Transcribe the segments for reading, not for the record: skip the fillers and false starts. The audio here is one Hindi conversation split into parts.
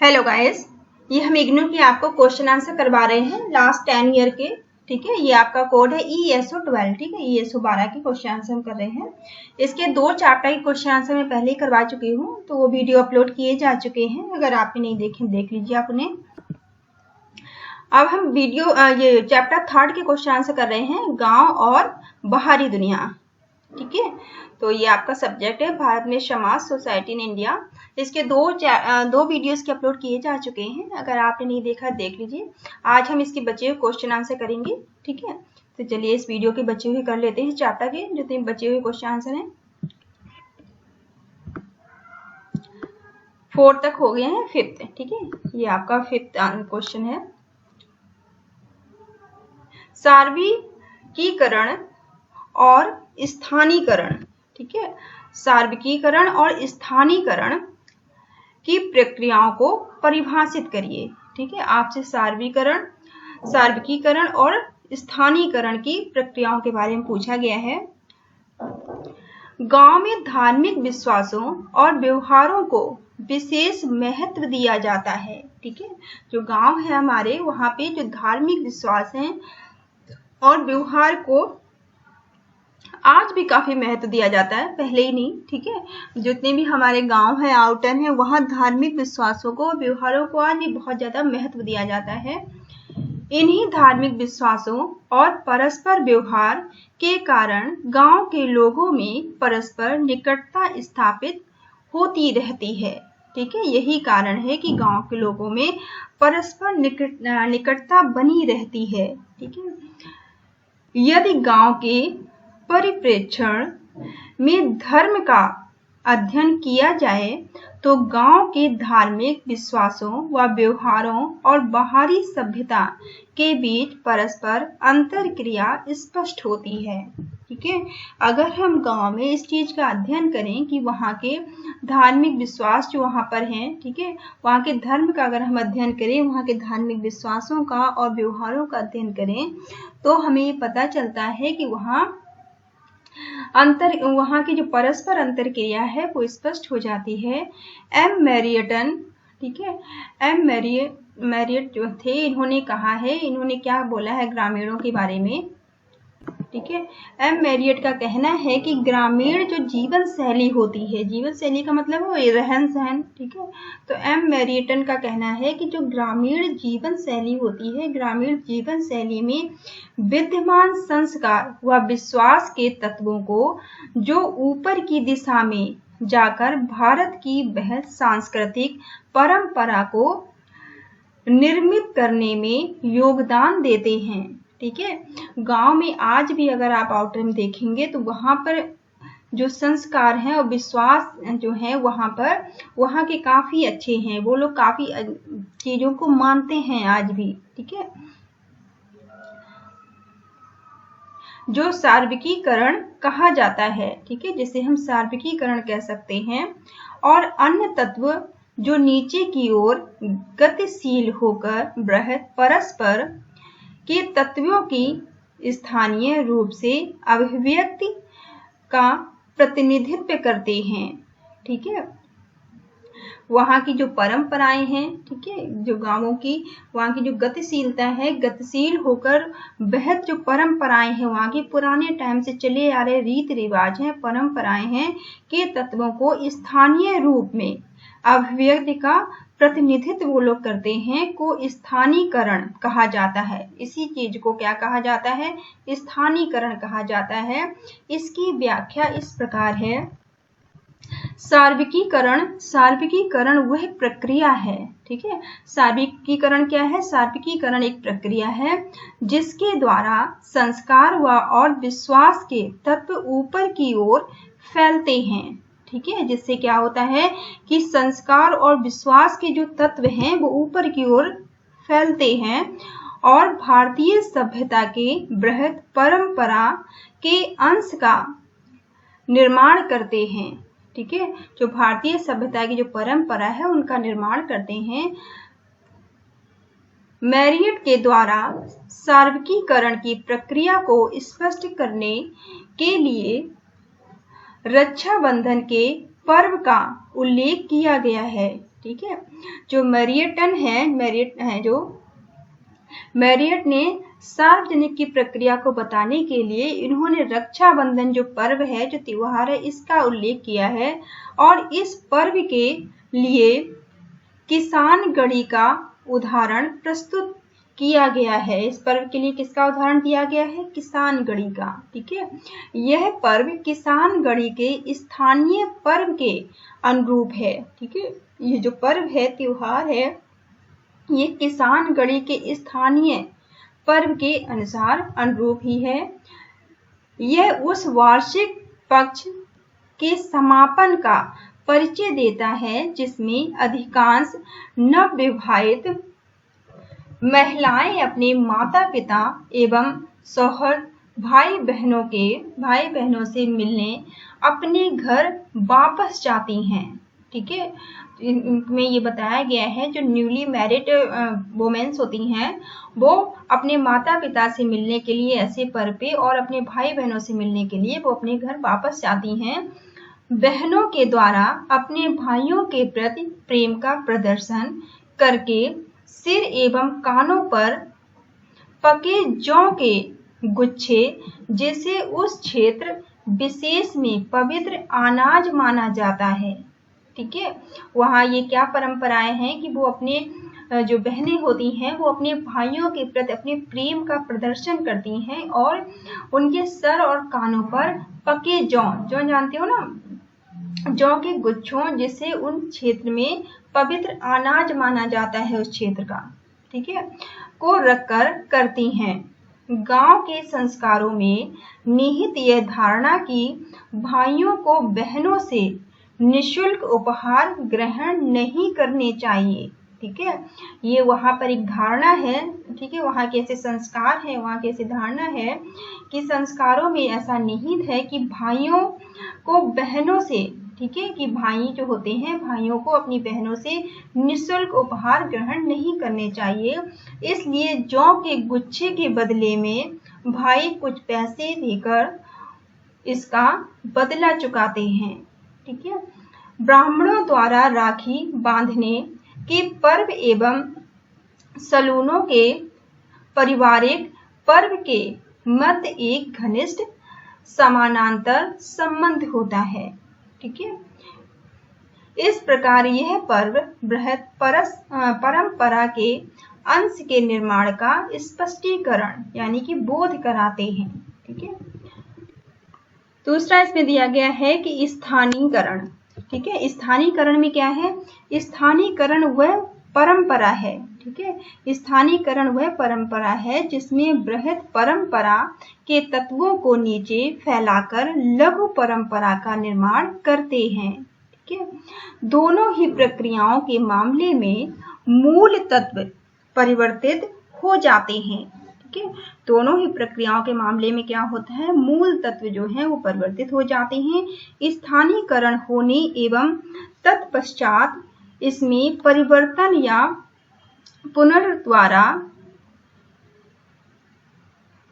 हेलो गाइस, ये हम इग्नू की आपको क्वेश्चन आंसर करवा रहे हैं लास्ट 10 ईयर के। ठीक है, ये आपका कोड है ESO 12। ठीक है, ESO 12 के क्वेश्चन आंसर हम कर रहे हैं। इसके 2 चैप्टर के क्वेश्चन आंसर मैं पहले ही करवा चुकी हूँ, तो वो वीडियो अपलोड किए जा चुके हैं। अगर आपने नहीं देखे देख लीजिए आप उन्हें। अब हम ये चैप्टर 3 के क्वेश्चन आंसर कर रहे हैं, गाँव और बाहरी दुनिया। ठीक है, तो ये आपका सब्जेक्ट है भारत में समाज, सोसाइटी इन इंडिया। इसके दो वीडियोस के अपलोड किए जा चुके हैं। अगर आपने नहीं देखा देख लीजिए। आज हम इसके बचे हुए क्वेश्चन आंसर करेंगे। ठीक है, तो चलिए इस वीडियो के बचे हुए कर लेते हैं। चैप्टर के जितने बचे हुए क्वेश्चन आंसर हैं 4 तक हो गए हैं, 5th। ठीक है, ये आपका 5th क्वेश्चन है। सार्वत्रिकीकरण और स्थानीयकरण। ठीक है, सार्वत्रिकीकरण और स्थानीयकरण की प्रक्रियाओं को परिभाषित करिए। ठीक है, आपसे सार्वत्रिकीकरण और स्थानीयकरण की प्रक्रियाओं के बारे में पूछा गया है। गांव में धार्मिक विश्वासों और व्यवहारों को विशेष महत्व दिया जाता है। ठीक है, जो गांव है हमारे, वहां पे जो धार्मिक विश्वास हैं और व्यवहार को आज भी काफी महत्व दिया जाता है, पहले ही नहीं। ठीक है, जितने भी हमारे गांव हैं, आउटर हैं, वहां धार्मिक विश्वासों को, व्यवहारों को आज भी बहुत ज्यादा महत्व दिया जाता है। इन्हीं धार्मिक विश्वासों और परस्पर व्यवहार के कारण गांव के लोगों में परस्पर निकटता स्थापित होती रहती है। ठीक है, यही कारण है कि गांव के लोगों में परस्पर निकटता बनी रहती है। ठीक है, यदि गांव के परिप्रेक्षण में धर्म का अध्ययन किया जाए तो गांव के धार्मिक विश्वासों व व्यवहारों और बाहरी सभ्यता के बीच परस्पर अंतरक्रिया स्पष्ट होती है। ठीक है, अगर हम गांव में इस चीज का अध्ययन करें कि वहाँ के धार्मिक विश्वास जो वहाँ पर हैं, ठीक है, वहाँ के धर्म का अगर हम अध्ययन करें, वहाँ के धार्मिक विश्वासों का और व्यवहारों का अध्ययन करें, तो हमें ये पता चलता है कि वहाँ की जो परस्पर अंतरक्रिया है वो स्पष्ट हो जाती है। एम मैरियटन, ठीक है, एम मैरियट जो थे, इन्होंने कहा है, इन्होंने क्या बोला है ग्रामीणों के बारे में। ठीक है, एम मैरियट का कहना है कि ग्रामीण जो जीवन शैली होती है, जीवन शैली का मतलब वो रहन सहन। ठीक है, तो एम मैरियटन का कहना है कि जो ग्रामीण जीवन शैली होती है, ग्रामीण जीवन शैली में विद्यमान संस्कार व विश्वास के तत्वों को जो ऊपर की दिशा में जाकर भारत की बृहत सांस्कृतिक परंपरा को निर्मित करने में योगदान देते हैं। ठीक है, गांव में आज भी अगर आप आउटर में देखेंगे तो वहां पर जो संस्कार हैं और विश्वास जो है वहां के काफी अच्छे हैं। वो लोग काफी चीजों को मानते हैं आज भी। ठीक है, जो सार्वत्रिकीकरण कहा जाता है, ठीक है, जिसे हम सार्वत्रिकीकरण कह सकते हैं, और अन्य तत्व जो नीचे की ओर गतिशील होकर बृहत परस्पर के तत्वों की स्थानीय रूप से अभिव्यक्ति का प्रतिनिधित्व करते हैं। ठीक है, वहाँ की जो परंपराएं हैं, ठीक है, जो गांवों की, वहाँ की जो गतिशीलता है, गतिशील होकर बृहत जो परंपराएं हैं, वहाँ की पुराने टाइम से चले आ रहे रीति रिवाज हैं, परंपराएं हैं, के तत्वों को स्थानीय रूप में अभिव्यक्ति का प्रतिनिधित्व वो लोग करते हैं, को स्थानीयकरण कहा जाता है। इसी चीज को क्या कहा जाता है? स्थानीयकरण कहा जाता है। इसकी व्याख्या इस प्रकार है। सार्वत्रिकीकरण वह प्रक्रिया है। ठीक है, सार्वत्रिकीकरण क्या है? सार्वत्रिकीकरण एक प्रक्रिया है जिसके द्वारा संस्कार और विश्वास के तत्व ऊपर की ओर फैलते हैं। ठीक है, जिससे क्या होता है कि संस्कार और विश्वास के जो तत्व हैं वो ऊपर की ओर फैलते हैं और भारतीय सभ्यता के बृहत परंपरा के अंश का निर्माण करते हैं। ठीक है, जो भारतीय सभ्यता की जो परंपरा है उनका निर्माण करते हैं। मैरियट के द्वारा सार्वत्रिकीकरण की प्रक्रिया को स्पष्ट करने के लिए रक्षाबंधन के पर्व का उल्लेख किया गया है। ठीक है। जो मैरियट ने सार्वजनिक की प्रक्रिया को बताने के लिए इन्होंने रक्षाबंधन जो पर्व है, जो त्योहार है, इसका उल्लेख किया है और इस पर्व के लिए किसान गढ़ी का उदाहरण प्रस्तुत किया गया है। इस पर्व के लिए किसका उदाहरण दिया गया है? किसान गढ़ी का। ठीक है, यह पर्व किसान गढ़ी के स्थानीय पर्व के अनुरूप है। ठीक है, ये जो पर्व है, त्योहार है, ये किसान गढ़ी के स्थानीय पर्व के अनुरूप ही है। यह उस वार्षिक पक्ष के समापन का परिचय देता है जिसमें अधिकांश नवविवाहित महिलाएं अपने माता पिता एवं सौहर्द भाई बहनों से मिलने अपने घर वापस जाती हैं। ठीक है, इनमें ये बताया गया है जो न्यूली मैरिड वुमेन्स होती हैं वो अपने माता पिता से मिलने के लिए ऐसे पर्व पे और अपने भाई बहनों से मिलने के लिए वो अपने घर वापस जाती हैं। बहनों के द्वारा अपने भाइयों के प्रति प्रेम का प्रदर्शन करके सिर एवं कानों पर पके जौ के गुच्छे जिसे उस क्षेत्र विशेष में पवित्र अनाज माना जाता है। ठीक है, वहाँ ये क्या परंपराएं हैं कि वो अपने जो बहनें होती हैं वो अपने भाइयों के प्रति अपने प्रेम का प्रदर्शन करती हैं और उनके सर और कानों पर पके जौ जानते हो ना, जौ के गुच्छों जिसे उन क्षेत्र में पवित्र अनाज माना जाता है उस क्षेत्र का, ठीक है, को रखकर करती हैं। गांव के संस्कारों में निहित यह धारणा कि भाइयों को बहनों से निःशुल्क उपहार ग्रहण नहीं करने चाहिए। ठीक है, ये वहां पर एक धारणा है। ठीक है, वहां के ऐसे संस्कार है, वहां की ऐसी धारणा है कि संस्कारों में ऐसा निहित है कि भाइयों को बहनों से, ठीक है, कि भाई जो होते हैं भाइयों को अपनी बहनों से निःशुल्क उपहार ग्रहण नहीं करने चाहिए। इसलिए जौ के गुच्छे के बदले में भाई कुछ पैसे देकर इसका बदला चुकाते हैं। ठीक है, ब्राह्मणों द्वारा राखी बांधने के पर्व एवं सलूनों के पारिवारिक पर्व के मध्य एक घनिष्ठ समानांतर संबंध होता है। ठीक है, इस प्रकार यह पर्व बृहत परंपरा के अंश के निर्माण का स्पष्टीकरण यानी कि बोध कराते हैं। ठीक है, दूसरा इसमें दिया गया है कि स्थानीकरण। ठीक है, स्थानीकरण में क्या है? स्थानीकरण वह परंपरा है। ठीक है, स्थानीकरण वह परंपरा है जिसमें बृहत परंपरा के तत्वों को नीचे फैलाकर लघु परंपरा का निर्माण करते हैं। ठीक है, दोनों ही प्रक्रियाओं के मामले में मूल तत्व परिवर्तित हो जाते हैं। ठीक है, दोनों ही प्रक्रियाओं के मामले में क्या होता है? मूल तत्व जो है वो परिवर्तित हो जाते हैं। स्थानीकरण होने एवं तत्पश्चात इसमें परिवर्तन या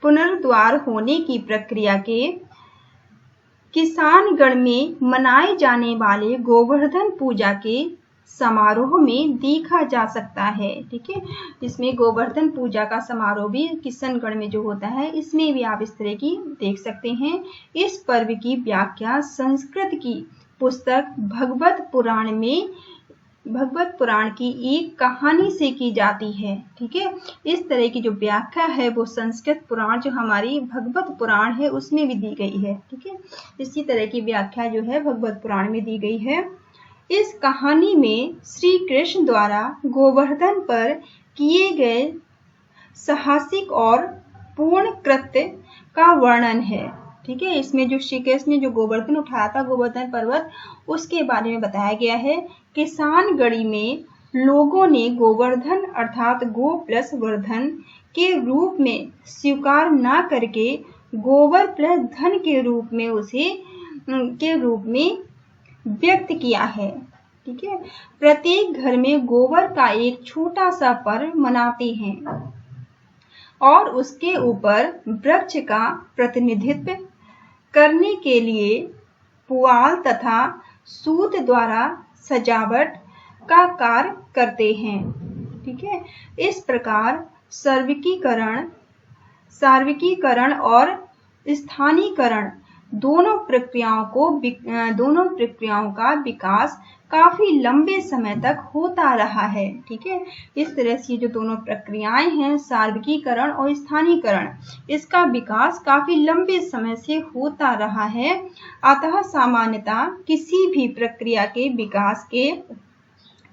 पुनर्द्वार होने की प्रक्रिया के किसानगण में मनाए जाने वाले गोवर्धन पूजा के समारोह में देखा जा सकता है। ठीक है, इसमें गोवर्धन पूजा का समारोह भी किशनगढ़ में जो होता है इसमें भी आप इस तरह की देख सकते हैं। इस पर्व की व्याख्या संस्कृत की पुस्तक भगवत पुराण की एक कहानी से की जाती है। ठीक है, इस तरह की जो व्याख्या है वो संस्कृत पुराण जो हमारी भगवत पुराण है उसमें भी दी गई है। ठीक है, इसी तरह की व्याख्या जो है भगवत पुराण में दी गई है। इस कहानी में श्री कृष्ण द्वारा गोवर्धन पर किए गए साहसिक और पूर्ण कृत्य का वर्णन है। ठीक है, इसमें जो श्री कृष्ण ने जो गोवर्धन उठाया था, गोवर्धन पर्वत, उसके बारे में बताया गया है। किसानगढ़ी में लोगों ने गोवर्धन अर्थात गो प्लस वर्धन के रूप में स्वीकार न करके गोबर प्लस धन के रूप में व्यक्त किया है। ठीक है, प्रत्येक घर में गोबर का एक छोटा सा पर्व मनाते हैं और उसके ऊपर वृक्ष का प्रतिनिधित्व करने के लिए पुआल तथा सूत द्वारा सजावट का कार्य करते हैं। ठीक है, इस प्रकार सार्वत्रिकीकरण और स्थानीयकरण दोनों प्रक्रियाओं का विकास काफी लंबे समय तक होता रहा है। ठीक है, इस तरह से जो दोनों प्रक्रियाएं हैं, सार्वत्रिकीकरण और स्थानीयकरण, इसका विकास काफी लंबे समय से होता रहा है। अतः सामान्यतः किसी भी प्रक्रिया के विकास के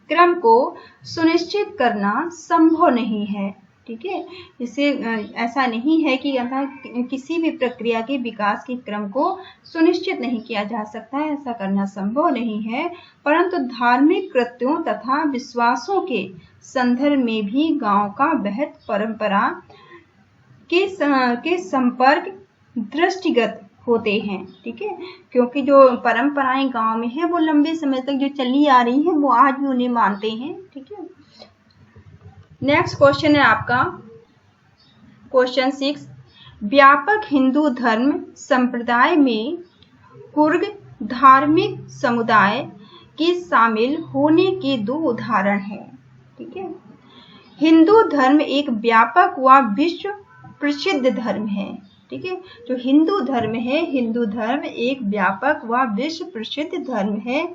क्रम को सुनिश्चित करना संभव नहीं है। ठीक है, इसे ऐसा नहीं है कि अतः किसी भी प्रक्रिया के विकास के क्रम को सुनिश्चित नहीं किया जा सकता है, ऐसा करना संभव नहीं है। परंतु धार्मिक कृत्यों तथा विश्वासों के संदर्भ में भी गांव का बहत परंपरा के संपर्क दृष्टिगत होते हैं। ठीक है, क्योंकि जो परंपराएं गांव में है वो लंबे समय तक जो चली आ रही है वो आज भी उन्हें मानते हैं। ठीक है, नेक्स्ट क्वेश्चन है आपका क्वेश्चन 6। व्यापक हिंदू धर्म संप्रदाय में कुर्ग धार्मिक समुदाय के शामिल होने के 2 उदाहरण हैं। ठीक है, हिंदू धर्म एक व्यापक व विश्व प्रसिद्ध धर्म है। ठीक है, जो हिंदू धर्म है, हिंदू धर्म एक व्यापक व विश्व प्रसिद्ध धर्म है।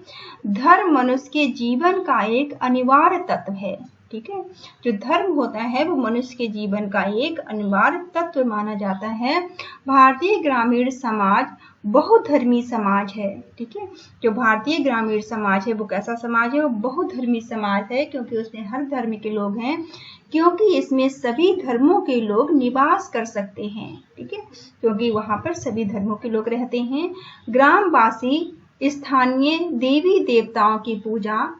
धर्म मनुष्य के जीवन का एक अनिवार्य तत्व है। ठीक है, जो धर्म होता है वो मनुष्य के जीवन का एक अनिवार्य तत्व माना जाता है। भारतीय ग्रामीण समाज बहुधर्मी समाज है। ठीक है, जो भारतीय ग्रामीण समाज है वो कैसा समाज है? वो बहुधर्मी समाज है, क्योंकि उसमें हर धर्म के लोग हैं, क्योंकि इसमें सभी धर्मों के लोग निवास कर सकते हैं। ठीक है, क्योंकि वहां पर सभी धर्मों के लोग रहते हैं। ग्रामवासी स्थानीय देवी देवताओं की पूजा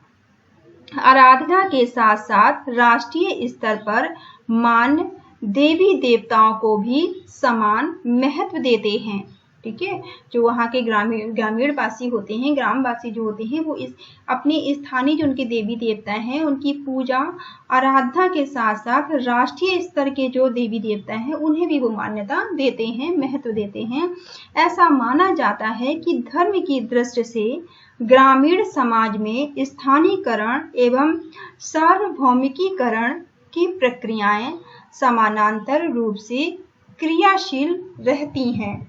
आराधना के साथ साथ राष्ट्रीय स्तर पर मान्य देवी देवताओं को भी समान महत्व देते हैं। ठीक है, जो वहाँ के ग्रामीणवासी होते हैं, ग्रामवासी जो होते हैं, वो इस अपने स्थानीय जो उनके देवी देवता हैं उनकी पूजा आराधना के साथ साथ राष्ट्रीय स्तर के जो देवी देवता हैं उन्हें भी वो मान्यता देते हैं, महत्व देते हैं। ऐसा माना जाता है कि धर्म की दृष्टि से ग्रामीण समाज में स्थानीयकरण एवं सार्वभौमिकीकरण की प्रक्रियाएं समानांतर रूप से क्रियाशील रहती हैं।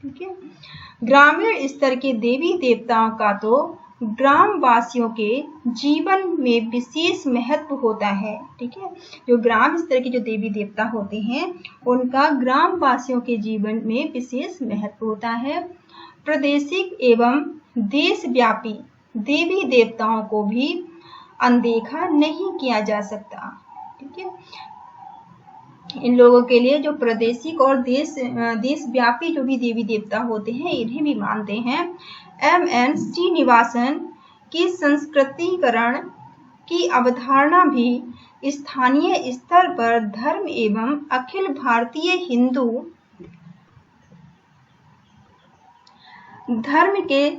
ठीक है, ग्रामीण स्तर के देवी देवताओं का तो ग्रामवासियों के जीवन में विशेष महत्व होता है। ठीक है, जो ग्राम स्तर के जो देवी देवता होते हैं उनका ग्रामवासियों के जीवन में विशेष महत्व होता है। प्रादेशिक एवं देशव्यापी देवी देवताओं को भी अनदेखा नहीं किया जा सकता। ठीक है, इन लोगों के लिए जो प्रादेशिक और देशव्यापी जो भी देवी देवता होते हैं इन्हें भी मानते हैं। M.N. श्रीनिवासन की संस्कृतिकरण की अवधारणा भी स्थानीय स्तर पर धर्म एवं अखिल भारतीय हिंदू धर्म के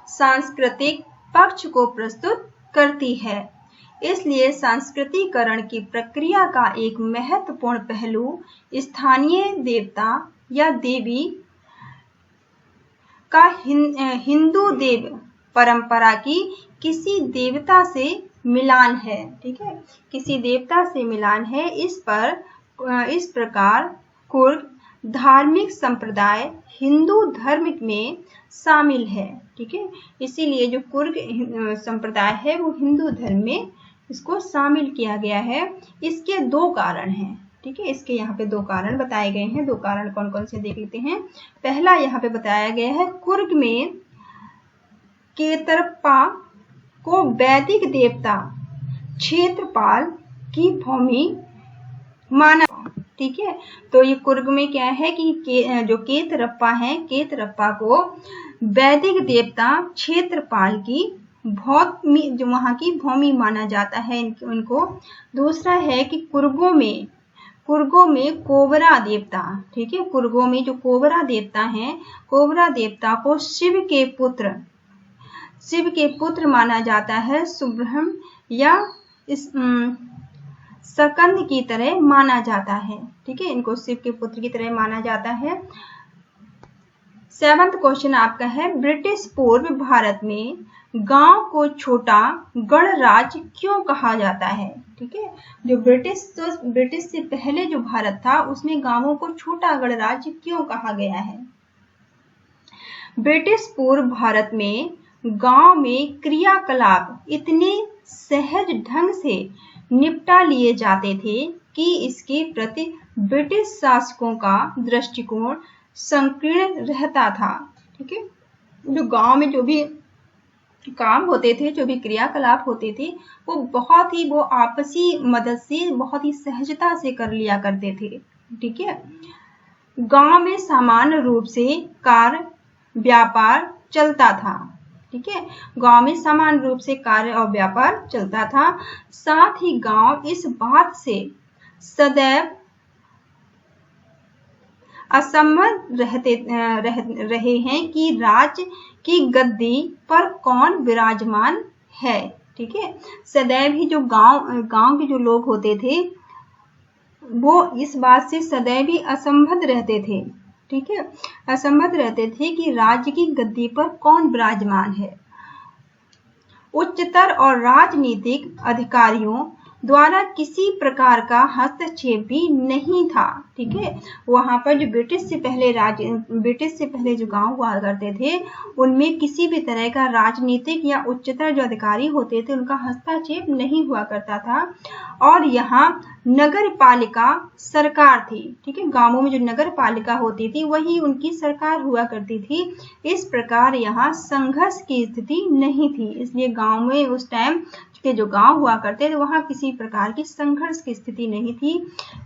सांस्कृतिक पक्ष को प्रस्तुत करती है। इसलिए सांस्कृतिकरण की प्रक्रिया का एक महत्वपूर्ण पहलू स्थानीय देवता या देवी का हिंदू देव परंपरा की किसी देवता से मिलान है। ठीक है, किसी देवता से मिलान है। इस प्रकार कुर्ग धार्मिक संप्रदाय हिंदू धर्म में शामिल है। ठीक है, इसीलिए जो कुर्ग संप्रदाय है वो हिंदू धर्म में इसको शामिल किया गया है। इसके 2 कारण हैं। ठीक है, इसके यहाँ पे 2 कारण बताए गए हैं। 2 कारण कौन कौन से देख लेते हैं। पहला यहाँ पे बताया गया है, कुर्ग में केतरप्पा को वैदिक देवता क्षेत्रपाल की भूमि माना। ठीक है, तो ये कुर्ग में क्या है कि जो केतरप्पा है, केतरप्पा को वैदिक देवता क्षेत्रपाल की भूमि, जो वहाँ की भूमि माना जाता है उनको। दूसरा है कि कुर्गों में कोबरा देवता, ठीक है, कुर्गों में जो कोबरा देवता हैं, कोबरा देवता को शिव के पुत्र माना जाता है। सुब्रह्म या सकंद की तरह माना जाता है। ठीक है, इनको शिव के पुत्र की तरह माना जाता है। 7वां क्वेश्चन आपका है, ब्रिटिश पूर्व भारत में गांव को छोटा गणराज क्यों कहा जाता है? ठीक है, जो ब्रिटिश से पहले जो भारत था उसमें गांवों को छोटा गणराज्य क्यों कहा गया है? ब्रिटिश पूर्व भारत में गांव में क्रियाकलाप इतने सहज ढंग से निपटा लिए जाते थे कि इसके प्रति ब्रिटिश शासकों का दृष्टिकोण संकीर्ण रहता था। ठीक है, जो गांव में जो भी काम होते थे, जो भी क्रियाकलाप होते थे, वो आपसी मदद से बहुत ही सहजता से कर लिया करते थे। ठीक है, गांव में सामान्य रूप से कार्य व्यापार चलता था। ठीक है, गांव में सामान्य रूप से कार्य और व्यापार चलता था। साथ ही गांव इस बात से सदैव असहमत रहे हैं कि राज्य की गद्दी पर कौन विराजमान है। ठीक है, सदैव ही जो गांव के जो लोग होते थे वो इस बात से सदैव ही असहमत रहते थे। ठीक है, असहमत रहते थे कि राज्य की गद्दी पर कौन विराजमान है। उच्चतर और राजनीतिक अधिकारियों द्वारा किसी प्रकार का हस्तक्षेप भी नहीं था। ठीक है, वहां पर जो ब्रिटिश से पहले जो गांव हुआ करते थे उनमें किसी भी तरह का राजनीतिक या उच्चतर जो अधिकारी होते थे उनका हस्तक्षेप नहीं हुआ करता था। और यहाँ नगर पालिका सरकार थी। ठीक है, गांवों में जो नगर पालिका होती थी वही उनकी सरकार हुआ करती थी। इस प्रकार यहाँ संघर्ष की स्थिति नहीं थी, इसलिए गांव में उस टाइम के जो गांव हुआ करते थे वहां किसी प्रकार की संघर्ष की स्थिति नहीं थी,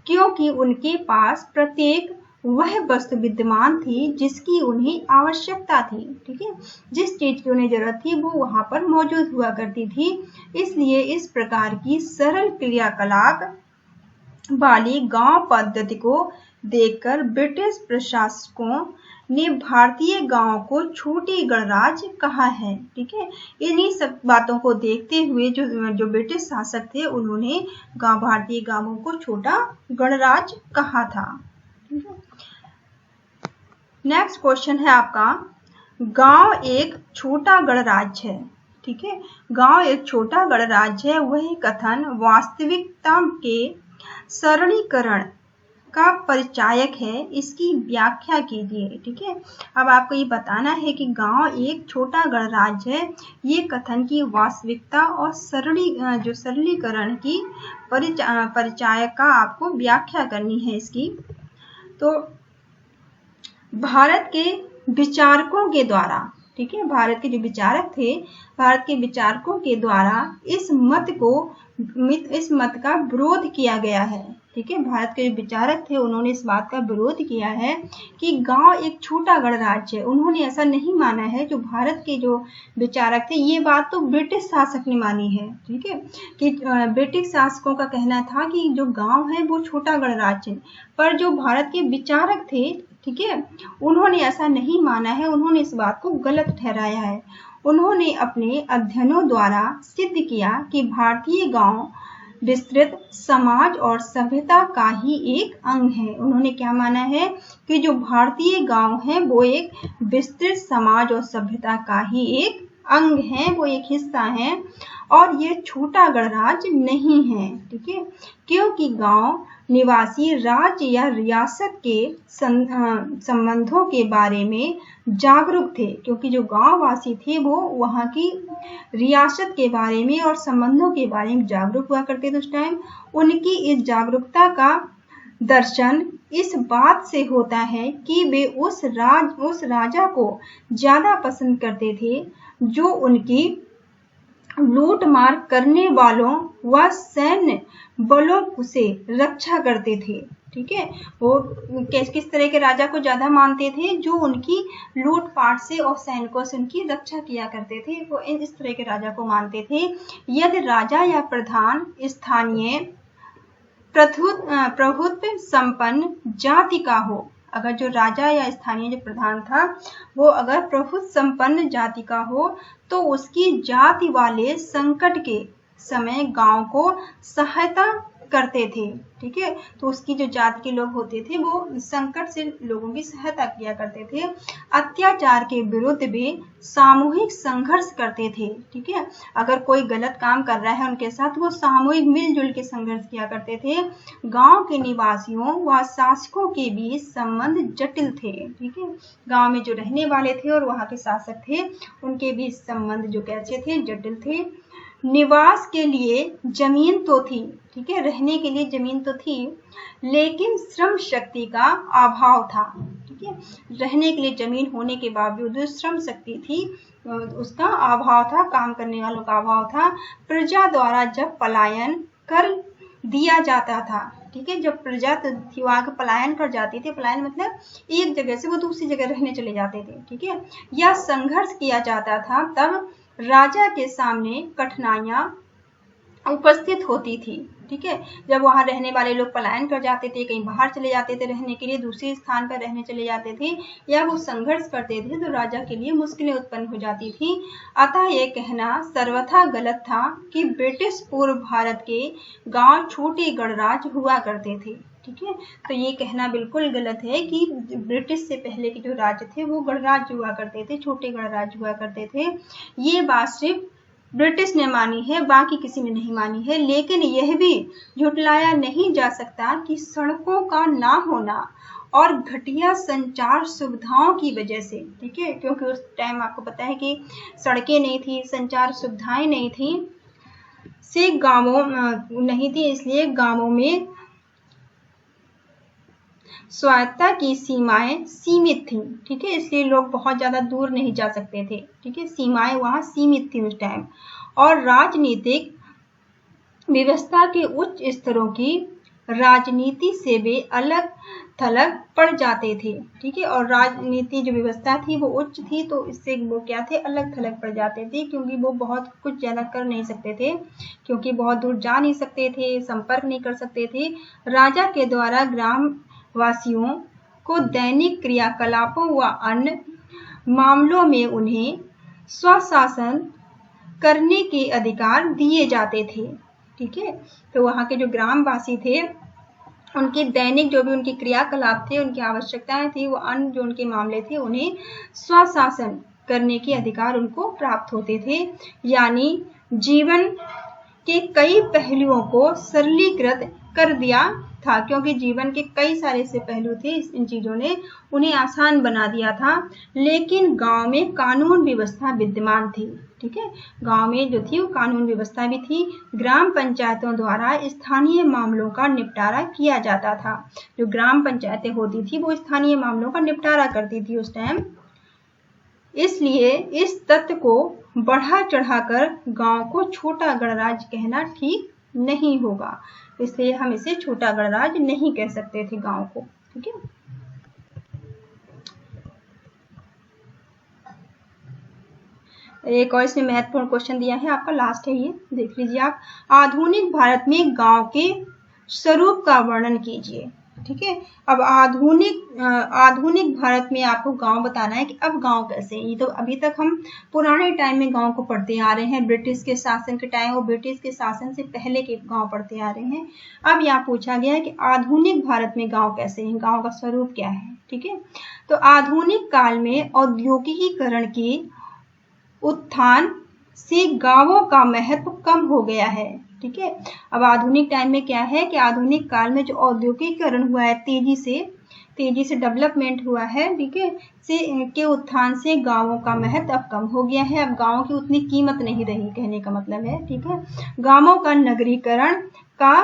क्योंकि उनके पास प्रत्येक वह वस्तु विद्यमान थी जिसकी उन्हें आवश्यकता थी। ठीक है, जिस चीज की उन्हें जरूरत थी वो वहां पर मौजूद हुआ करती थी। इसलिए इस प्रकार की सरल क्रियाकलाप वाली गांव पद्धति को देखकर ब्रिटिश प्रशासकों ने भारतीय गांव को छोटी गणराज्य कहा है। ठीक है, इन्हीं सब बातों को देखते हुए जो ब्रिटिश शासक थे उन्होंने भारतीय गांवों को छोटा गणराज्य कहा था। नेक्स्ट क्वेश्चन है आपका, गांव एक छोटा गणराज्य है। ठीक है, गांव एक छोटा गणराज्य है, वह कथन वास्तविकता के सरलीकरण का परिचायक है, इसकी व्याख्या कीजिए। ठीक है, अब आपको ये बताना है कि गांव एक छोटा गणराज्य है, ये कथन की वास्तविकता और सरलीकरण की परिचायक का आपको व्याख्या करनी है इसकी। तो भारत के विचारकों के द्वारा, ठीक है, भारत के जो विचारक थे, भारत के विचारकों के द्वारा इस मत का विरोध किया गया है। ठीक है, भारत के जो विचारक थे उन्होंने इस बात का विरोध किया है कि गांव एक छोटा गणराज्य है। उन्होंने ऐसा नहीं माना है, जो भारत के जो विचारक थे, ये बात तो ब्रिटिश शासक ने मानी है। ठीक है, कि ब्रिटिश शासकों का कहना था कि जो गांव है वो छोटा गणराज्य है, पर जो भारत के विचारक थे, ठीक है, उन्होंने ऐसा नहीं माना है, उन्होंने इस बात को गलत ठहराया है। उन्होंने अपने अध्ययनों द्वारा सिद्ध किया कि भारतीय गांव विस्तृत समाज और सभ्यता का ही एक अंग है। उन्होंने क्या माना है कि जो भारतीय गांव है वो एक विस्तृत समाज और सभ्यता का ही एक अंग है, वो एक हिस्सा है, और ये छोटा गणराज्य नहीं है। ठीक है, क्योंकि गांव निवासी राज्य या रियासत के संबंधों के बारे में जागरूक थे, क्योंकि जो गांव वासी थे वो वहां की रियासत के बारे में और संबंधों के बारे में जागरूक हुआ करते थे उस टाइम। उनकी इस जागरूकता का दर्शन इस बात से होता है कि वे उस राजा को ज्यादा पसंद करते थे जो उनकी लूट मार करने वालों व सैन्य बलों से रक्षा करते थे। ठीक है, वो किस तरह के राजा को ज्यादा मानते थे, जो उनकी लूटपाट से और सैनिकों से उनकी रक्षा किया करते थे, वो इस तरह के राजा को मानते थे। यदि राजा या प्रधान स्थानीय प्रभुत्व संपन्न जाति का हो, अगर जो राजा या स्थानीय जो प्रधान था वो अगर प्रभुत्व संपन्न जाति का हो, तो उसकी जाति वाले संकट के समय गांव को सहायता करते थे, ठीक है। तो उसकी जो जात के लोग होते थे वो संकट से लोगों की सहायता किया करते थे, अत्याचार के विरुद्ध भी सामूहिक संघर्ष करते थे, ठीक है। अगर कोई गलत काम कर रहा है उनके साथ वो सामूहिक मिलजुल के संघर्ष किया करते थे। गांव के निवासियों व शासकों के बीच संबंध जटिल थे, ठीक है। गांव में जो रहने वाले थे और वहां के शासक थे उनके बीच संबंध जो कैसे थे, जटिल थे। निवास के लिए जमीन तो थी, ठीक है, रहने के लिए जमीन तो थी, लेकिन श्रम शक्ति का अभाव था, ठीक है। रहने के लिए जमीन होने के बावजूद श्रम शक्ति थी, उसका अभाव था, काम करने वालों का अभाव था। प्रजा द्वारा जब पलायन कर दिया जाता था, ठीक है, जब प्रजा थी वो आगे पलायन कर जाती थी, पलायन मतलब एक जगह से वो दूसरी जगह रहने चले जाते थे, ठीक है, या संघर्ष किया जाता था, तब राजा के सामने कठिनाइयां उपस्थित होती थी, ठीक है। जब वहां रहने वाले लोग पलायन कर जाते थे, कहीं बाहर चले जाते थे रहने के लिए, दूसरे स्थान पर रहने चले जाते थे, या वो संघर्ष करते थे, तो राजा के लिए मुश्किलें उत्पन्न हो जाती थी। अतः ये कहना सर्वथा गलत था कि ब्रिटिश पूर्व भारत के गांव छोटे गणराज्य हुआ करते थे, ठीक है। तो ये कहना बिल्कुल गलत है कि ब्रिटिश से पहले के जो राज्य थे वो गणराज्य हुआ करते थे, छोटे गणराज्य हुआ करते थे। ये बात सिर्फ ब्रिटिश ने मानी है, बाकी किसी ने नहीं मानी है। लेकिन यह भी झुटलाया नहीं जा सकता कि सड़कों का ना होना और घटिया संचार सुविधाओं की वजह से, ठीक है, क्योंकि उस टाइम आपको पता है कि सड़कें नहीं थी, संचार सुविधाएं नहीं थी, से गांवों नहीं थी, इसलिए गांवों में स्वायत्ता की सीमाएं सीमित थी, ठीक है, इसलिए लोग बहुत ज्यादा दूर नहीं जा सकते थे, ठीक है, सीमाएं वहां सीमित थी उस टाइम। और राजनीतिक व्यवस्था के उच्च स्तरों की राजनीति से वे अलग थलग पड़ जाते थे, ठीक है, और राजनीति जो व्यवस्था थी वो उच्च थी, तो इससे वो क्या थे, अलग थलग पड़ जाते थे, क्योंकि वो बहुत कुछ ज्यादा कर नहीं सकते थे, क्योंकि बहुत दूर जा नहीं सकते थे, संपर्क नहीं कर सकते थे। राजा के द्वारा ग्राम वासियों को दैनिक क्रियाकलापों व अन्य मामलों में उन्हें स्वशासन करने के अधिकार दिए जाते थे, ठीक है। तो वहां के जो ग्रामवासी थे उनके दैनिक जो भी उनके क्रियाकलाप थे, उनकी आवश्यकताएं थी, वो अन्य जो उनके मामले थे उन्हें स्वशासन करने के अधिकार उनको प्राप्त होते थे। यानी जीवन के कई पहलुओं को सरलीकृत कर दिया था, क्योंकि जीवन के कई सारे से पहलू थे, इन चीजों ने उन्हें आसान बना दिया था। लेकिन गांव में कानून व्यवस्था विद्यमान थी, ठीक है, गांव में जो थी वो कानून व्यवस्था भी थी। ग्राम पंचायतों द्वारा स्थानीय मामलों का निपटारा किया जाता था। जो ग्राम पंचायतें होती थी वो स्थानीय मामलों का निपटारा करती थी उस टाइम। इसलिए इस तथ्य को बढ़ा चढ़ाकर गांव को छोटा गणराज्य कहना ठीक नहीं होगा, इसलिए हम इसे छोटा गणराज्य नहीं कह सकते थे गांव को, ठीक है। एक और इसमें महत्वपूर्ण क्वेश्चन दिया है आपका, लास्ट है ये, देख लीजिए आप। आधुनिक भारत में गांव के स्वरूप का वर्णन कीजिए, ठीक है। अब आधुनिक भारत में आपको गांव बताना है कि अब गांव कैसे हैं। ये तो अभी तक हम पुराने टाइम में गांव को पढ़ते आ रहे हैं, ब्रिटिश के शासन के टाइम, वो ब्रिटिश के शासन से पहले के गांव पढ़ते आ रहे हैं। अब यहाँ पूछा गया है कि आधुनिक भारत में गांव कैसे हैं, गांव का स्वरूप क्या है, ठीक है। तो आधुनिक काल में औद्योगिकीकरण के उत्थान से गांवों का महत्व कम हो गया है, ठीक है। अब आधुनिक टाइम में क्या है कि आधुनिक काल में जो औद्योगिकीकरण हुआ है, तेजी से डेवलपमेंट हुआ है, ठीक है, के उत्थान से गांवों का महत्व अब कम हो गया है। अब गांवों की उतनी कीमत नहीं रही, कहने का मतलब है, ठीक है। गांवों का नगरीकरण का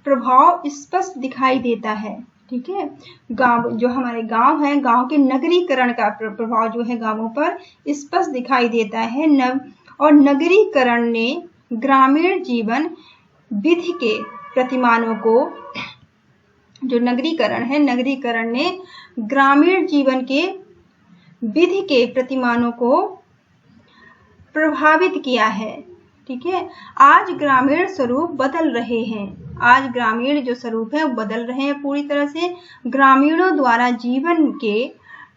प्रभाव स्पष्ट दिखाई देता है, ठीक है। गांव जो हमारे गांव हैं, गांव के नगरीकरण का प्रभाव जो है गांवों पर स्पष्ट दिखाई देता है। और नगरीकरण ने ग्रामीण जीवन विधि के प्रतिमानों को, जो नगरीकरण है, नगरीकरण ने ग्रामीण जीवन के विधि के प्रतिमानों को प्रभावित किया है, ठीक है। आज ग्रामीण स्वरूप बदल रहे हैं, आज ग्रामीण जो स्वरूप है वो बदल रहे हैं पूरी तरह से। ग्रामीणों द्वारा जीवन के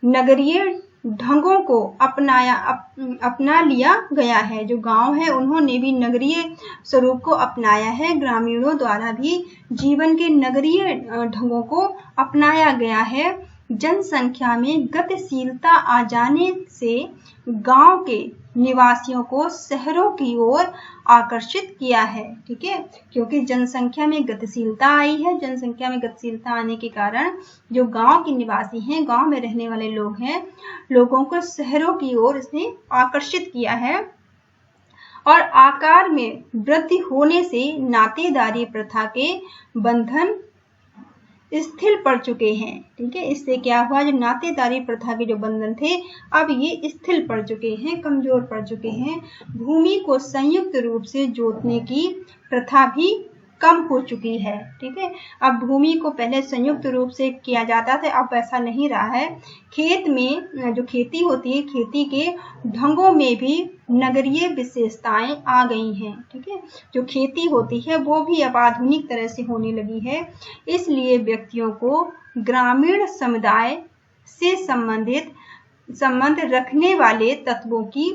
नगरीय ढंगों को अपना लिया गया है। जो गांव है उन्होंने भी नगरीय स्वरूप को अपनाया है। ग्रामीणों द्वारा भी जीवन के नगरीय ढंगों को अपनाया गया है। जनसंख्या में गतिशीलता आ जाने से गांव के निवासियों को शहरों की ओर आकर्षित किया है। ठीक है, क्योंकि जनसंख्या में गतिशीलता आई है। जनसंख्या में गतिशीलता आने के कारण जो गांव के निवासी हैं, गांव में रहने वाले लोग हैं, लोगों को शहरों की ओर इसने आकर्षित किया है। और आकार में वृद्धि होने से नातेदारी प्रथा के बंधन स्थिर पड़ चुके हैं। ठीक है, इससे क्या हुआ, जो नातेदारी प्रथा के जो बंधन थे अब ये स्थिर पड़ चुके हैं, कमजोर पड़ चुके हैं। भूमि को संयुक्त रूप से जोतने की प्रथा भी कम हो चुकी है। ठीक है, अब भूमि को पहले संयुक्त रूप से किया जाता था, अब ऐसा नहीं रहा है। खेत में जो खेती होती है, खेती के ढंगों में भी नगरीय विशेषताएं आ गई हैं। ठीक है, जो खेती होती है वो भी अब आधुनिक तरह से होने लगी है। इसलिए व्यक्तियों को ग्रामीण समुदाय से संबंध रखने वाले तत्वों की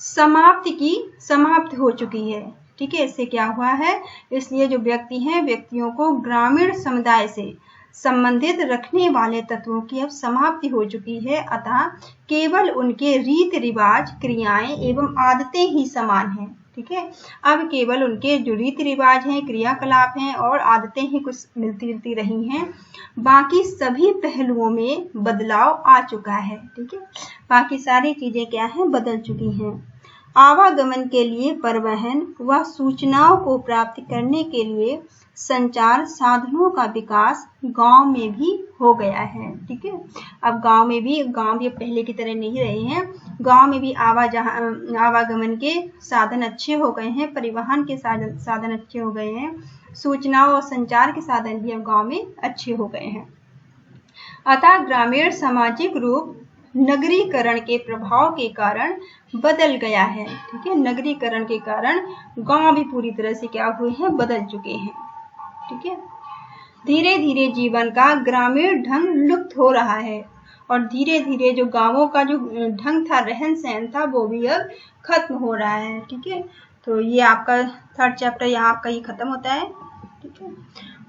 समाप्ति हो चुकी है। ठीक है, इससे क्या हुआ है, इसलिए जो व्यक्ति हैं, व्यक्तियों को ग्रामीण समुदाय से संबंधित रखने वाले तत्वों की अब समाप्ति हो चुकी है। अतः केवल उनके रीति रिवाज, क्रियाएं एवं आदतें ही समान हैं। ठीक है, अब केवल उनके जो रीति रिवाज हैं, क्रियाकलाप हैं और आदतें ही कुछ मिलती जुलती रही हैं। बाकी सभी पहलुओं में बदलाव आ चुका है। ठीक है, बाकी सारी चीजें क्या हैं, बदल चुकी हैं। आवागमन के लिए परिवहन व सूचनाओं को प्राप्त करने के लिए संचार साधनों का विकास गांव में भी हो गया है। ठीक है, अब गांव भी पहले की तरह नहीं रहे हैं। गांव में भी आवागमन के साधन अच्छे हो गए हैं, परिवहन के साधन अच्छे हो गए हैं, सूचनाओं और संचार के साधन भी अब गांव में अच्छे हो गए हैं। अतः ग्रामीण सामाजिक रूप नगरीकरण के प्रभाव के कारण बदल गया है। ठीक है, नगरीकरण के कारण गांव भी पूरी तरह से क्या हुए हैं, बदल चुके हैं। ठीक है, धीरे धीरे जीवन का ग्रामीण ढंग लुप्त हो रहा है और धीरे धीरे जो गांवों का जो ढंग था, रहन सहन था, वो भी अब खत्म हो रहा है। ठीक है, तो ये आपका 3rd चैप्टर यहाँ आपका ये खत्म होता है। ठीक है,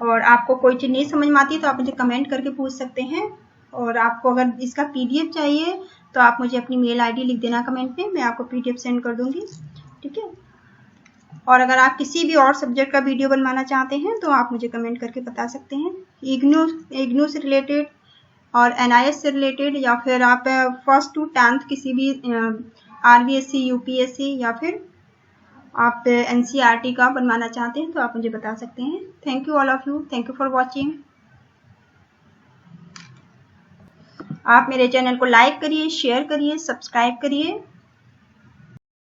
और आपको कोई चीज नहीं समझ में आती तो आप मुझे कमेंट करके पूछ सकते हैं। और आपको अगर इसका PDF चाहिए तो आप मुझे अपनी मेल ID लिख देना कमेंट में, मैं आपको PDF सेंड कर दूंगी। ठीक है, और अगर आप किसी भी और सब्जेक्ट का वीडियो बनवाना चाहते हैं तो आप मुझे कमेंट करके बता सकते हैं। इग्नू से रिलेटेड और NIS से रिलेटेड, या फिर आप 1st to 10th किसी भी RBSC, UPSC या फिर आप NCERT का बनवाना चाहते हैं तो आप मुझे बता सकते हैं। Thank you all of you, thank you for watching. आप मेरे चैनल को लाइक करिए, शेयर करिए, सब्सक्राइब करिए।